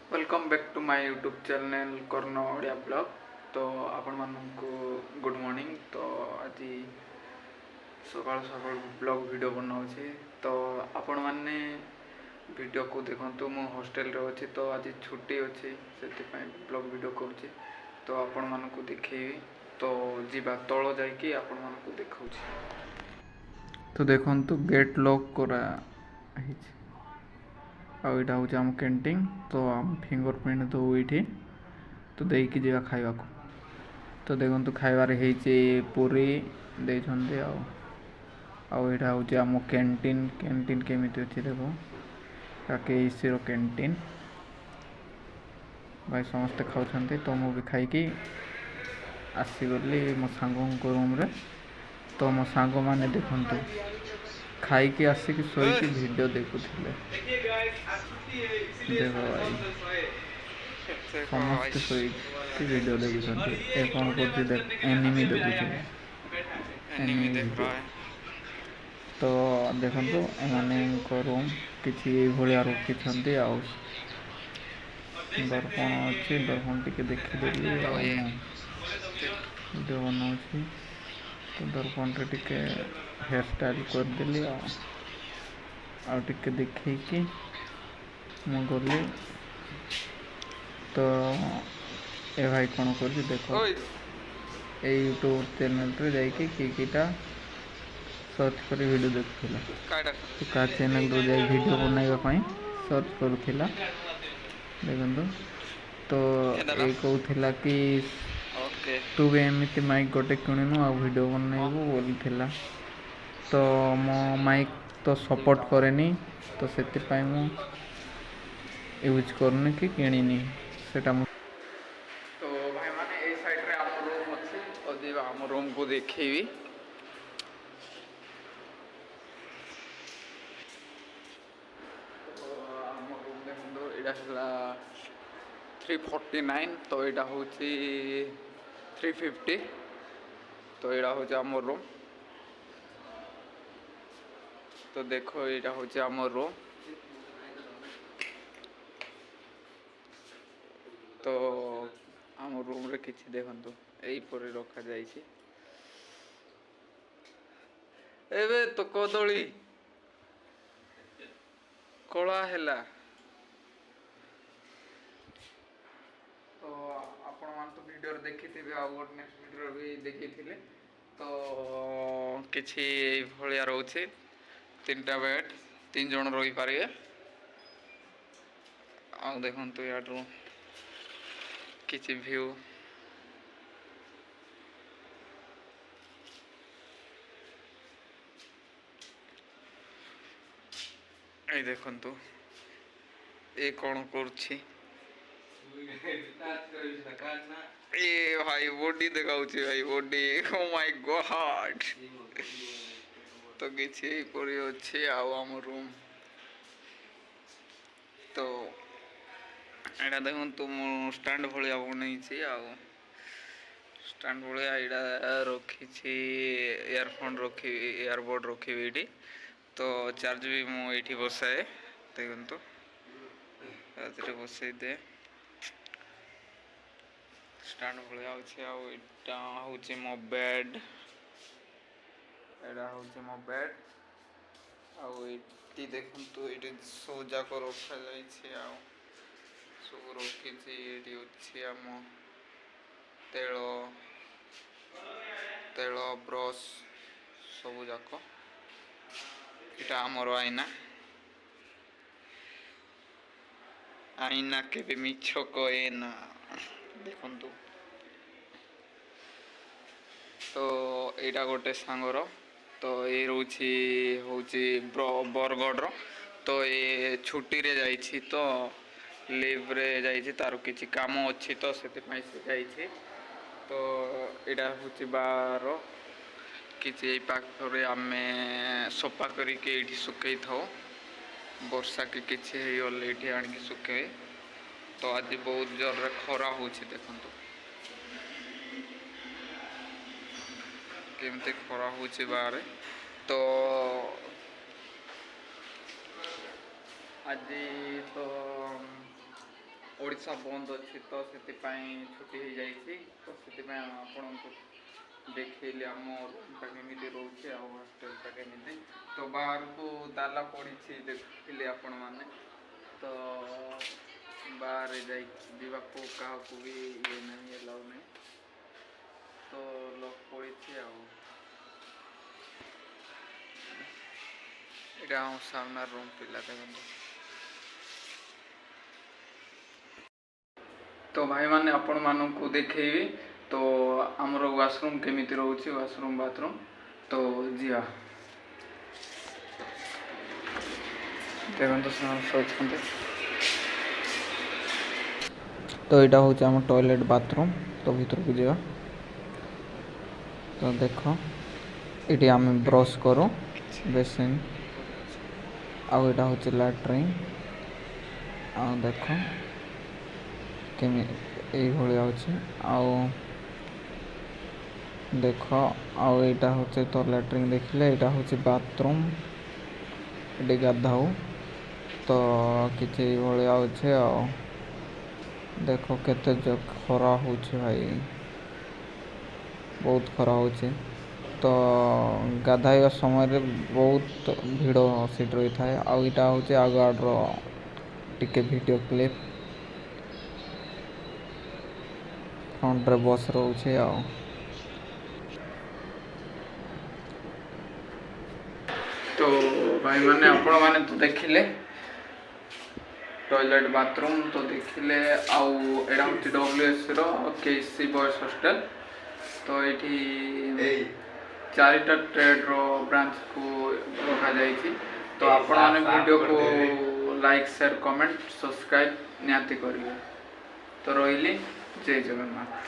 Welcome back to my YouTube channel Karna Odia blog. तो आपण मानू गुड मॉर्निंग। तो आज सकाल सकाल ब्लॉग वीडियो बनाऊे। तो आपण मैंने वीडियो को देखु मु हॉस्टल रे अच्छी। तो आज छुट्टी अच्छी से ब्लॉग वीडियो करुँचे। तो आपण मानू देखी। तो जीवा तल जाकि आपण मानू देखा। तो देखु गेट लॉक करा आईटा हूँ आम कैंटीन। तो आम फिंगर प्रिंट दौ ये तो देकी जा खावा। तो देखो खाइबार पूरी देते आईटा हूँ आम कैंटीन। कैंटीन केमी अच्छी देख केसी कैंटीन भाई समस्ते खाऊँ। तो मुझे खाई आसीगली मो सांग रूम रे। तो मो सांग मैंने देखु खाई आसिक शोक वीडियो देखुले। देख भाई समस्ते शोक वीडियो देखुं। ए कौन कर एनिमी देखुचे एनिमी देख रहा है। तो देखो एम रूम किसी भाया रखी आ दर्पण अच्छी दर्पण टी देखीदेली वीडियो बनाऊँ। तो दर्पण टे हेयर स्टाइल करदेली आके देखी मु गली। तो ए भाई कौन कर देख ये यूट्यूब चैनल रे जाकि किटा सर्च कर वीडियो देखुला। तो का चैनल रो जाए वीडियो बनाइबा सर्च करुला। देखो तो ये कहूला कि तू भी एमती माइक गोटे किणुनु आ वीडियो बनइबू बोलूला। तो मो माइक तो सपोर्ट करेनी। तो से यूज करनी कि किणनी सेटा। तो भाई माने ए साइड रे आम रूम अच्छी और जीवा आम रूम को देखेबी। तो आम रूम देखो यहाँ 349। तो यहाँ हूँ 350। तो यहाँ हूँ आम रूम। तो देखो यहाँ हूँ आम रूम। तो आम रूम रे किसी देखु यहीपर रखा जाइए। एबे तो कदली कला है। तो आपण मान तो वीडियो देखी थे नेक्स्ट वीडियो भी देखी थे। तो किसी भाया रोचे 3टा बेड 3 जन रही पारे। आ देखु यार किसी व्यू ये देखु ये कौन कर भाई बॉडी देखा भाई बॉडी ओ माय गॉड। तो किसी अच्छे आम रूम। तो यहाँ देखो मु स्टैंड भाया बनई स्टैंड भाया यहाँ रखी इयरफोन रखी इयरबड रखी ये। तो चार्ज भी मुझे बसाए देखो बसई दे स्टैंड भाया अच्छे। आटा हूँ मो बेड एटा हूँ मो बेड आती देखु ये सब जाक रखा जा सब रखी अच्छी आम तेल तेल ब्रश सब जाक इटा आमर आईना आईना के मिछ कहे ना देखु। तो यहाँ गोटे सांगर। तो ये रोची हूँ बरगढ़। तो ये छुट्टी रे जाइए। तो लिव रे जाइए तार किसी काम अच्छी तो से जाइए। तो यहाँ हूँ बार किसी पाखे आम सफा करके सुखई था वर्षा कि किसी ये आणिक सुखे। तो आज बहुत जोर खरा हो देखु केमती खरा हो बाहर। तो आज तो ଓଡ଼ିଶା ବନ୍ଦ ଅଛି ତ ସେଥିପାଇଁ ଛୁଟି ହେଇଯାଇଛି ତ ସେଥିପାଇଁ ଆପଣଙ୍କୁ ଦେଖେଇଲି ଆମ ରୁମ୍ଟା କେମିତି ରହୁଛି ଆଉ ହଷ୍ଟେଲଟା କେମିତି। ତ ବାହାରକୁ ତାଲା ପଡ଼ିଛି ଦେଖିଲି ଆପଣମାନେ। ତ ବାହାରେ ଯିବାକୁ କାହାକୁ ବି ଇଏ ନାହିଁ ଏଲାଉ ନାହିଁ ତ ଲକ୍ ପଡ଼ିଛି ଆଉ। ଏଇଟା ଆମ ସାମ୍ନା ରୁମ୍ ପିଲା ଦେଖନ୍ତୁ। ତ ଭାଇମାନେ ଆପଣମାନଙ୍କୁ ଦେଖେଇବି ତ ଆମର ୱାସରୁମ୍ କେମିତି ରହୁଛି, ୱାସରୁମ୍ ବାଥରୁମ୍। ତ ଯିବା ଦେଖନ୍ତୁ ସେମାନେ ଅଛନ୍ତି। ତ ଏଇଟା ହେଉଛି ଆମ ଟଏଲେଟ୍ ବାଥରୁମ୍। ତ ଭିତରକୁ ଯିବା। ତ ଦେଖ ଏଠି ଆମେ ବ୍ରସ୍ କରୁ, ବେସିନ୍ ଆଉ ଏଇଟା ହେଉଛି ଲାଟ୍ରିନ୍। ଆଉ ଦେଖ এইଭଳିଆ ଅଛି। ଆଉ ଦେଖ ଆଉ ଏଇଟା ହେଉଛି ତ ଲାଟ୍ରିନ୍ ଦେଖିଲେ, ଏଇଟା ହେଉଛି ବାଥରୁମ୍। ଏଠି ଗାଧାଉ ତ କିଛି ଏଇଭଳିଆ ଅଛି ଆଉ। ଦେଖ କେତେ ଖରା ହେଉଛି ଭାଇ, ବହୁତ ଖରା ହେଉଛି। ତ ଗାଧୋଇବା ସମୟରେ ବହୁତ ଭିଡ଼ ସିଟ୍ ରହିଥାଏ। ଆଉ ଏଇଟା ହେଉଛି ଆଗଆଡ଼ର ଟିକେ ଭିଡ଼ିଓ କ୍ଲିପ୍। ଫ୍ରଣ୍ଟରେ ବସ୍ ରହୁଛି ଆଉ। ତ ଭାଇମାନେ ଆପଣମାନେ ତ ଦେଖିଲେ ଟଏଲେଟ୍ ବାଥରୁମ୍ ତ ଦେଖିଲେ। ଆଉ ଏଇଟା ହେଉଛି WSର KC ବଏଜ୍ ହଷ୍ଟେଲ୍। ତ ଏଇଠି 4ଟା ଟ୍ରେଡ୍ର ବ୍ରାଞ୍ଚକୁ ରଖାଯାଇଛି। ତ ଆପଣମାନେ ଭିଡ଼ିଓକୁ ଲାଇକ୍, ସେୟାର, କମେଣ୍ଟ, ସବସ୍କ୍ରାଇବ୍ ନିହାତି କରିବେ। ତ ରହିଲି, ଜୟ ଜଗନ୍ନାଥ।